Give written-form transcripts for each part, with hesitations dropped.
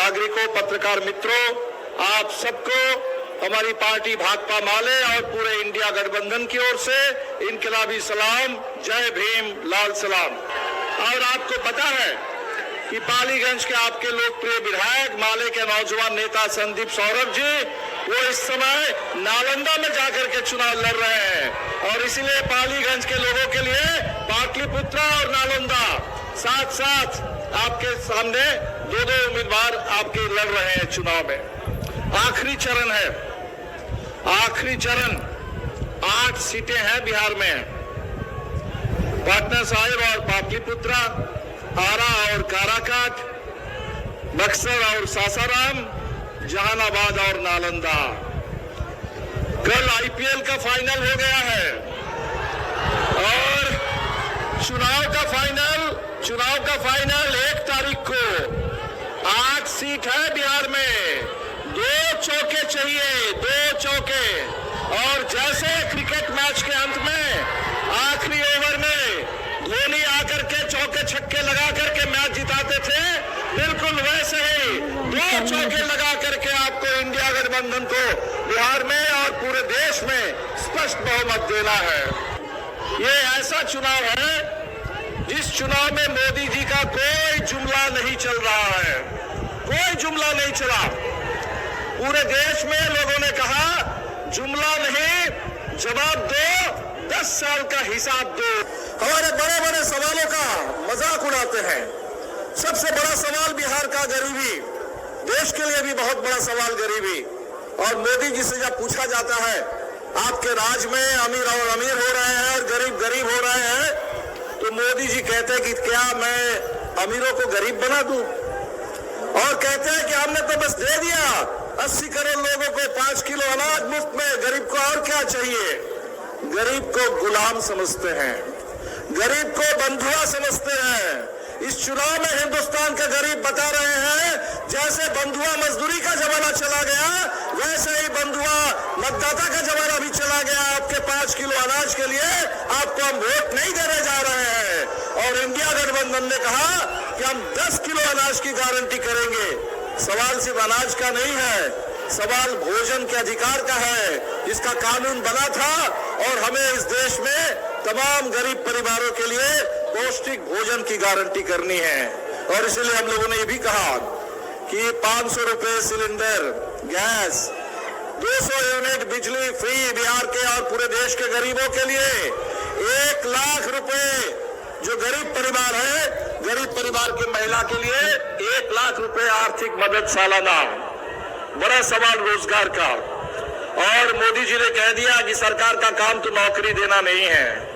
नागरिकों, पत्रकार मित्रों, आप सबको हमारी पार्टी भाकपा माले और पूरे इंडिया गठबंधन की ओर से इनकलाबी सलाम, जय भीम, लाल सलाम। और आपको पता है कि पालीगंज के आपके लोकप्रिय विधायक माले के नौजवान नेता संदीप सौरभ जी वो इस समय नालंदा में जाकर के चुनाव लड़ रहे हैं और इसीलिए पालीगंज के लोगों के लिए पाटलिपुत्र और नालंदा साथ साथ आपके सामने दो उम्मीदवार आपके लड़ रहे हैं चुनाव में। आखिरी चरण है, आखिरी चरण, 8 सीटें हैं बिहार में, पटना साहिब और पाटलिपुत्रा, आरा और काराकाट, बक्सर और सासाराम, जहानाबाद और नालंदा। कल आईपीएल का फाइनल हो गया है और चुनाव का फाइनल 1 तारीख को। 8 सीट है बिहार में, 2 चौके चाहिए, 2 चौके। और जैसे क्रिकेट मैच के अंत में आखिरी ओवर में धोनी आकर के चौके छक्के लगा करके मैच जिताते थे, बिल्कुल वैसे ही 2 चौके लगा करके आपको इंडिया गठबंधन को बिहार में और पूरे देश में स्पष्ट बहुमत देना है। ये ऐसा चुनाव है जिस चुनाव में मोदी जी का कोई जुमला नहीं चल रहा है, कोई जुमला नहीं चला। पूरे देश में लोगों ने कहा जुमला नहीं, जवाब दो, 10 साल का हिसाब दो। हमारे बड़े बड़े सवालों का मजाक उड़ाते हैं। सबसे बड़ा सवाल बिहार का गरीबी, देश के लिए भी बहुत बड़ा सवाल गरीबी। और मोदी जी से जब पूछा जाता है आपके राज में अमीर और अमीर हो रहे हैं और गरीब गरीब हो रहे हैं, तो मोदी जी कहते हैं कि क्या मैं अमीरों को गरीब बना दूं? और कहते हैं कि हमने तो बस दे दिया 80 करोड़ लोगों को 5 किलो अनाज मुफ्त में, गरीब को और क्या चाहिए? गरीब को गुलाम समझते हैं, गरीब को बंधुआ समझते हैं। इस चुनाव में हिंदुस्तान का गरीब बता रहे हैं जैसे बंधुआ मजदूरी का जमाना चला गया, वैसे ही बंधुआ मतदाता का जमाना भी चला गया। आपके 5 किलो अनाज के लिए आपको हम वोट नहीं देने जा रहे हैं। और इंडिया गठबंधन ने कहा कि हम 10 किलो अनाज की गारंटी करेंगे। सवाल सिर्फ अनाज का नहीं है, सवाल भोजन के अधिकार का है, जिसका कानून बना था और हमें इस देश में तमाम गरीब परिवारों के लिए पौष्टिक भोजन की गारंटी करनी है। और इसलिए हम लोगों ने ये भी कहा कि 500 रुपए सिलेंडर गैस, 200 यूनिट बिजली फ्री बिहार के और पूरे देश के गरीबों के लिए, 1 लाख रुपए जो गरीब परिवार है, गरीब परिवार की महिला के लिए 1 लाख रुपए आर्थिक मदद सालाना। बड़ा सवाल रोजगार का। और मोदी जी ने कह दिया कि सरकार का काम तो नौकरी देना नहीं है।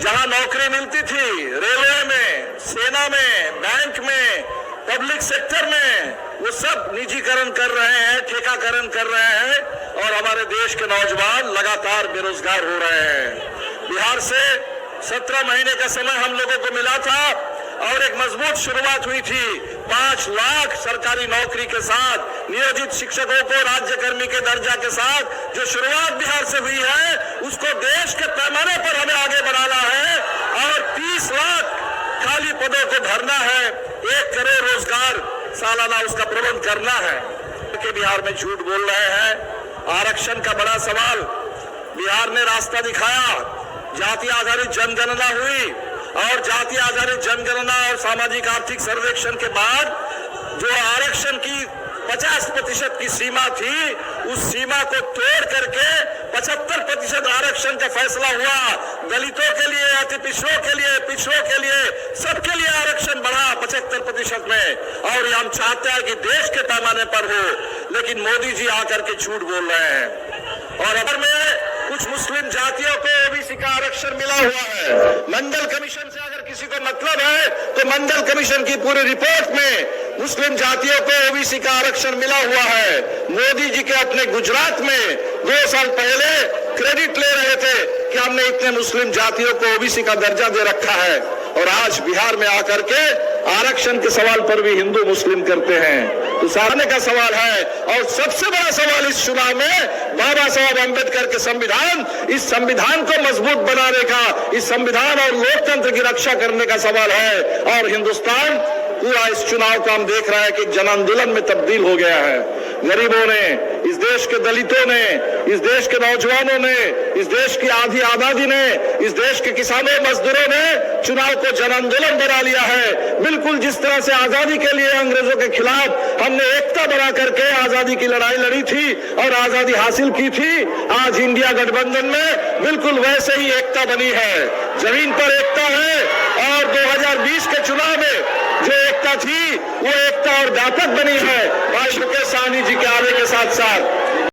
जहां नौकरी मिलती थी, रेलवे में, सेना में, बैंक में, पब्लिक सेक्टर में, वो सब निजीकरण कर रहे हैं, ठेकाकरण कर रहे हैं और हमारे देश के नौजवान लगातार बेरोजगार हो रहे हैं। बिहार से 17 महीने का समय हम लोगों को मिला था और एक मजबूत शुरुआत हुई थी। 5 लाख सरकारी नौकरी के साथ, नियोजित शिक्षकों को राज्यकर्मी के दर्जा के साथ जो शुरुआत बिहार से हुई है, उसको देश के पैमाने पर हमें आगे बढ़ाना है और 30 लाख खाली पदों को भरना है, 1 करोड़ रोजगार सालाना उसका प्रबंध करना है। कि बिहार में झूठ बोल रहे हैं। आरक्षण का बड़ा सवाल, बिहार ने रास्ता दिखाया। जाति आधारित जनगणना हुई और जाति आधारित जनगणना और सामाजिक आर्थिक सर्वेक्षण के बाद जो आरक्षण की 50% की सीमा थी, उस सीमा को तोड़ करके 75% आरक्षण का फैसला हुआ। दलितों के लिए, अति पिछड़ों के लिए, पिछड़ों के लिए, सबके लिए आरक्षण बढ़ा 75% में। और हम चाहते हैं कि देश के पैमाने पर हो, लेकिन मोदी जी आकर के झूठ बोल रहे हैं। और अगर में कुछ मुस्लिम जातियों को ओबीसी का आरक्षण मिला हुआ है। मंडल कमीशन से अगर किसी को मतलब है तो मंडल कमीशन की पूरी रिपोर्ट में मुस्लिम जातियों को ओबीसी का आरक्षण मिला हुआ है। मोदी जी के अपने गुजरात में 2 साल पहले क्रेडिट ले रहे थे कि हमने इतने मुस्लिम जातियों को ओबीसी का दर्जा दे रखा है, और आज बिहार में आकर के आरक्षण के सवाल पर भी हिंदू मुस्लिम करते हैं। तो सामने का सवाल है। और सबसे बड़ा सवाल इस चुनाव में बाबा साहब अम्बेडकर के संविधान, इस संविधान को मजबूत बनाने का, इस संविधान और लोकतंत्र की रक्षा करने का सवाल है। और हिंदुस्तान पूरा इस चुनाव को हम देख रहे हैं कि जन आंदोलन में तब्दील हो गया है। गरीबों ने, इस देश के दलितों ने, इस देश के नौजवानों ने, इस देश की आधी आबादी ने, इस देश के किसानों मजदूरों ने चुनाव को जन आंदोलन बना लिया है। बिल्कुल जिस तरह से आजादी के लिए अंग्रेजों के खिलाफ हमने एकता बना करके आजादी की लड़ाई लड़ी थी और आजादी हासिल की थी, आज इंडिया गठबंधन में बिल्कुल वैसे ही एकता बनी है। जमीन पर एकता है और 2020 के चुनाव में जो एकता थी वो एकता और व्यापक बनी है। भाई मुकेश सहनी जी के आने के साथ साथ